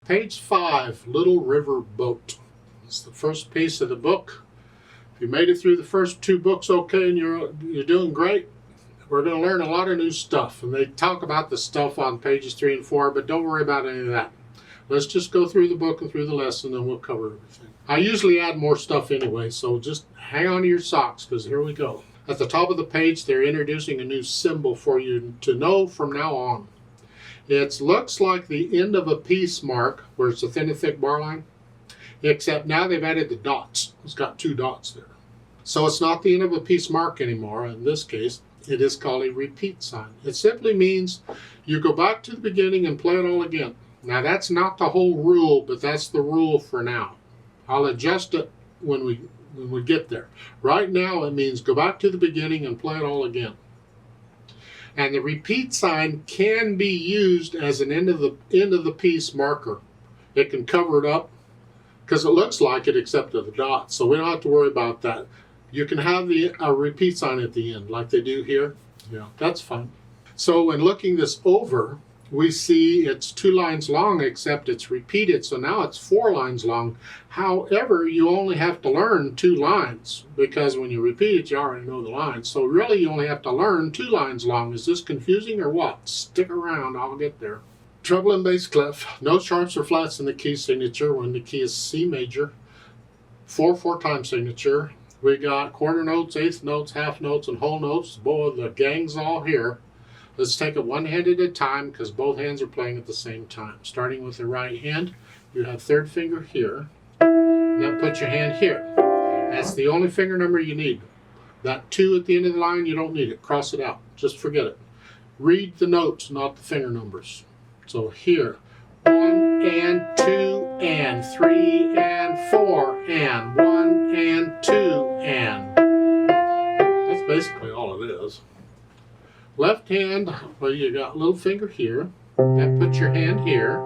Page 5, Little River Boat. It's the first piece of the book. If you made it through the first 2 books okay and you're doing great, we're going to learn a lot of new stuff. And they talk about the stuff on pages 3 and 4, but don't worry about any of that. Let's just go through the book and through the lesson and we'll cover everything. I usually add more stuff anyway, so just hang on to your socks because here we go. At the top of the page, they're introducing a new symbol for you to know from now on. It looks like the end of a piece mark, where it's a thin and thick bar line, except now they've added the dots. It's got 2 dots there. So it's not the end of a piece mark anymore. In this case, it is called a repeat sign. It simply means you go back to the beginning and play it all again. Now that's not the whole rule, but that's the rule for now. I'll adjust it when we get there. Right now it means go back to the beginning and play it all again. And the repeat sign can be used as an end of the piece marker. It can cover it up because it looks like it except for the dots. So we don't have to worry about that. You can have a repeat sign at the end like they do here. Yeah, that's fine. So when looking this over, we see it's 2 lines long except it's repeated. So now it's 4 lines long. However, you only have to learn 2 lines because when you repeat it, you already know the lines. So really you only have to learn 2 lines long. Is this confusing or what? Stick around, I'll get there. Treble and bass clef. No sharps or flats in the key signature when the key is C major. 4/4 time signature. We got quarter notes, eighth notes, half notes, and whole notes. Boy, the gang's all here. Let's take it one hand at a time because both hands are playing at the same time. Starting with the right hand, you have 3rd finger here. Then put your hand here. That's the only finger number you need. That 2 at the end of the line, you don't need it. Cross it out. Just forget it. Read the notes, not the finger numbers. So here, 1 and 2 and 3 and 4 and 1 and 2 and. That's basically all it is. Left hand, well, you got little finger here. Then put your hand here.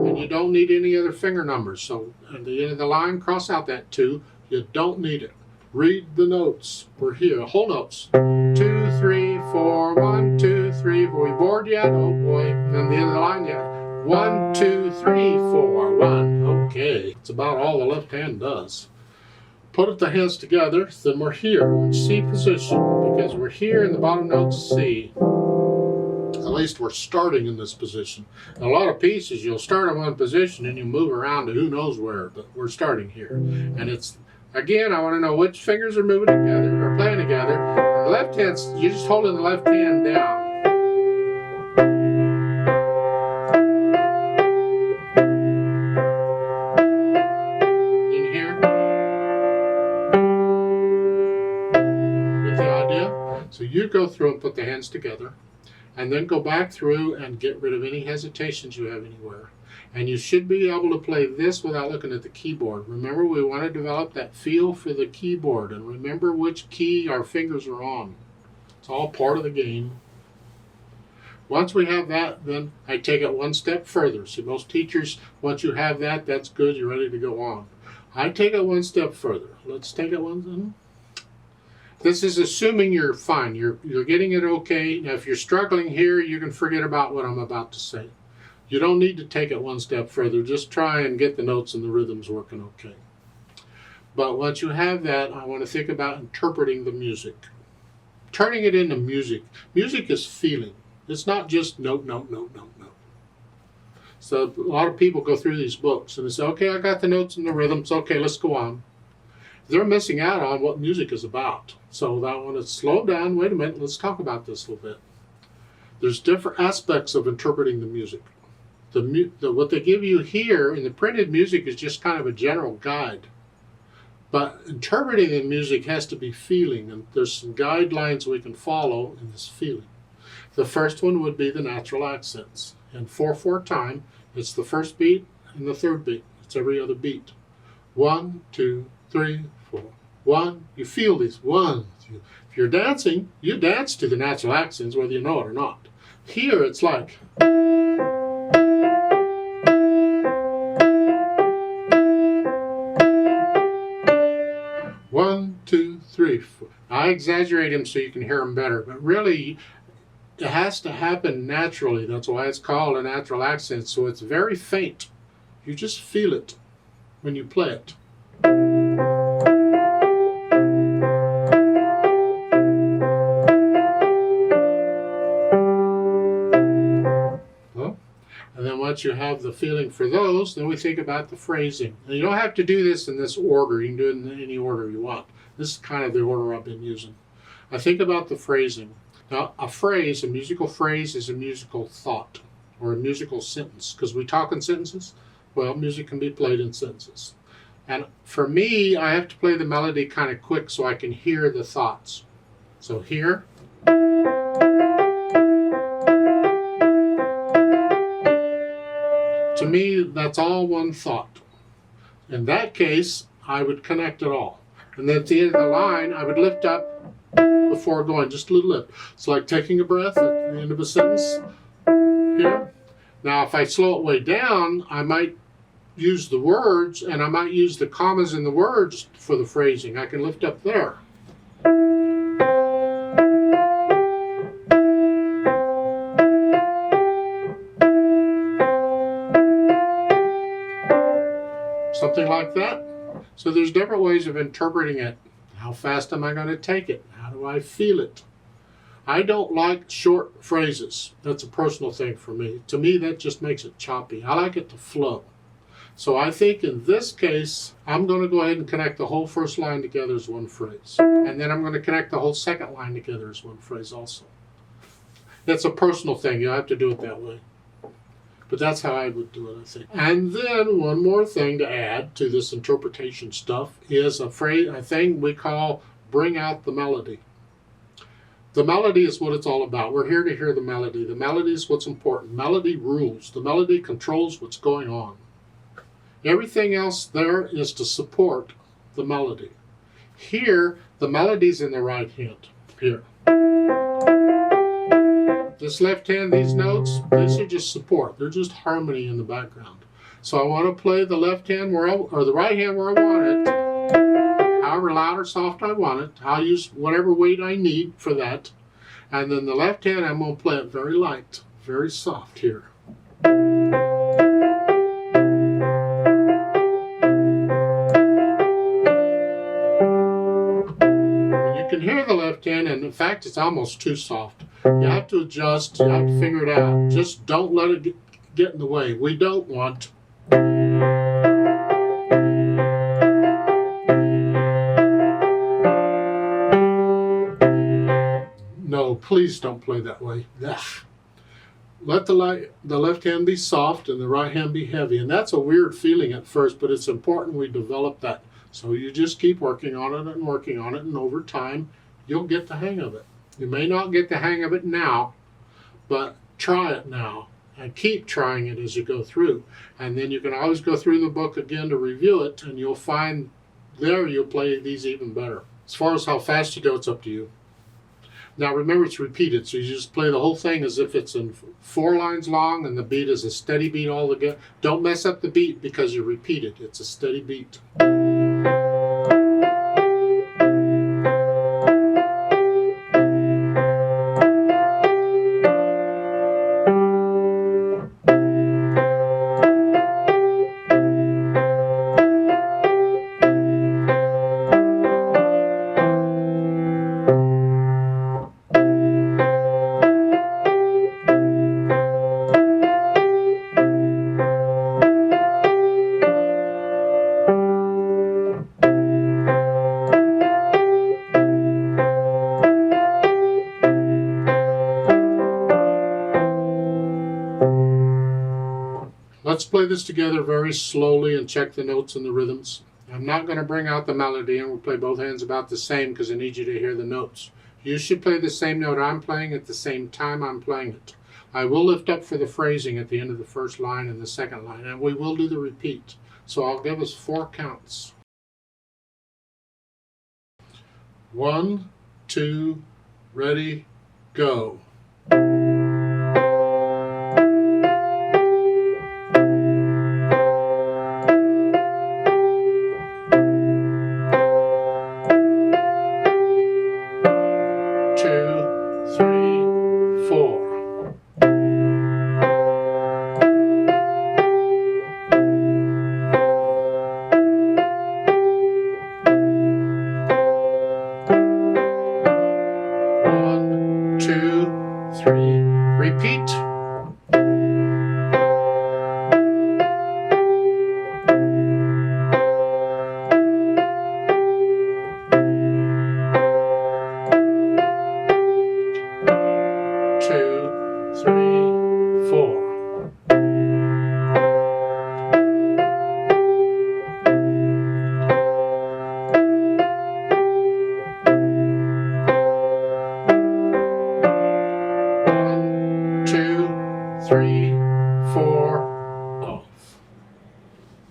And you don't need any other finger numbers. So at the end of the line, cross out that 2. You don't need it. Read the notes. We're here. Whole notes. 2, 3, 4, 1, 2, 3, 4. We bored yet? Oh boy. And then the end of the line yet? 1, 2, 3, 4, 1. Okay. It's about all the left hand does. Put the hands together, then we're here in C position because we're here in the bottom note C. At least we're starting in this position. In a lot of pieces, you'll start in one position and you move around to who knows where, but we're starting here. And it's, again, I want to know which fingers are moving together or playing together. And the left hand, you're just holding the left hand down. So you go through and put the hands together and then go back through and get rid of any hesitations you have anywhere. And you should be able to play this without looking at the keyboard. Remember, we want to develop that feel for the keyboard and remember which key our fingers are on. It's all part of the game. Once we have that, then I take it one step further. See, most teachers, once you have that, that's good, you're ready to go on. I take it one step further. Let's take it one. This is assuming you're fine. You're getting it okay. Now, if you're struggling here, you can forget about what I'm about to say. You don't need to take it one step further. Just try and get the notes and the rhythms working okay. But once you have that, I want to think about interpreting the music. Turning it into music. Music is feeling. It's not just note, note, note, note, note. So a lot of people go through these books and they say, okay, I got the notes and the rhythms. Okay, let's go on. They're missing out on what music is about. So I want to slow down. Wait a minute. Let's talk about this a little bit. There's different aspects of interpreting the music. What they give you here in the printed music is just kind of a general guide. But interpreting the music has to be feeling. And there's some guidelines we can follow in this feeling. The first one would be the natural accents. In 4/4 time, it's the first beat and the 3rd beat. It's every other beat. 1, 2, 3, 4. 1, you feel these. 1, 2. If you're dancing, you dance to the natural accents whether you know it or not. Here it's like. 1, 2, 3, 4. I exaggerate them so you can hear them better, but really it has to happen naturally. That's why it's called a natural accent. So it's very faint. You just feel it when you play it. Well, and then once you have the feeling for those, then we think about the phrasing. And you don't have to do this in this order. You can do it in any order you want. This is kind of the order I've been using. I think about the phrasing. Now, a phrase, a musical phrase, is a musical thought or a musical sentence. Because we talk in sentences, well, music can be played in sentences. And for me, I have to play the melody kind of quick so I can hear the thoughts. So here. To me, that's all one thought. In that case, I would connect it all. And then at the end of the line, I would lift up before going, just a little lift. It's like taking a breath at the end of a sentence here. Now, if I slow it way down, I might use the words, and I might use the commas in the words for the phrasing. I can lift up there. Something like that. So there's different ways of interpreting it. How fast am I going to take it? How do I feel it? I don't like short phrases. That's a personal thing for me. To me, that just makes it choppy. I like it to flow. So I think in this case, I'm going to go ahead and connect the whole first line together as one phrase. And then I'm going to connect the whole second line together as one phrase also. That's a personal thing. You have to do it that way. But that's how I would do it, I think. And then one more thing to add to this interpretation stuff is a thing we call bring out the melody. The melody is what it's all about. We're here to hear the melody. The melody is what's important. Melody rules. The melody controls what's going on. Everything else there is to support the melody. Here, the melody's in the right hand. Here. This left hand, these notes, these are just support. They're just harmony in the background. So I want to play the left hand or the right hand where I want it. However loud or soft I want it. I'll use whatever weight I need for that. And then the left hand, I'm going to play it very light, very soft here. You can hear the left hand, and in fact, it's almost too soft. You have to adjust, you have to figure it out. Just don't let it get in the way. We don't want. No, please don't play that way. Ugh. Let the left hand be soft and the right hand be heavy. And that's a weird feeling at first, but it's important we develop that. So you just keep working on it and working on it, and over time, you'll get the hang of it. You may not get the hang of it now, but try it now and keep trying it as you go through. And then you can always go through the book again to review it, and you'll find there you'll play these even better. As far as how fast you go, it's up to you. Now remember, it's repeated, so you just play the whole thing as if it's in 4 lines long and the beat is a steady beat all together. Don't mess up the beat because you repeat it. It's a steady beat. Let's play this together very slowly and check the notes and the rhythms. I'm not going to bring out the melody, and we'll play both hands about the same because I need you to hear the notes. You should play the same note I'm playing at the same time I'm playing it. I will lift up for the phrasing at the end of the first line and the second line, and we will do the repeat. So I'll give us 4 counts. 1, 2, ready, go. 3. Repeat.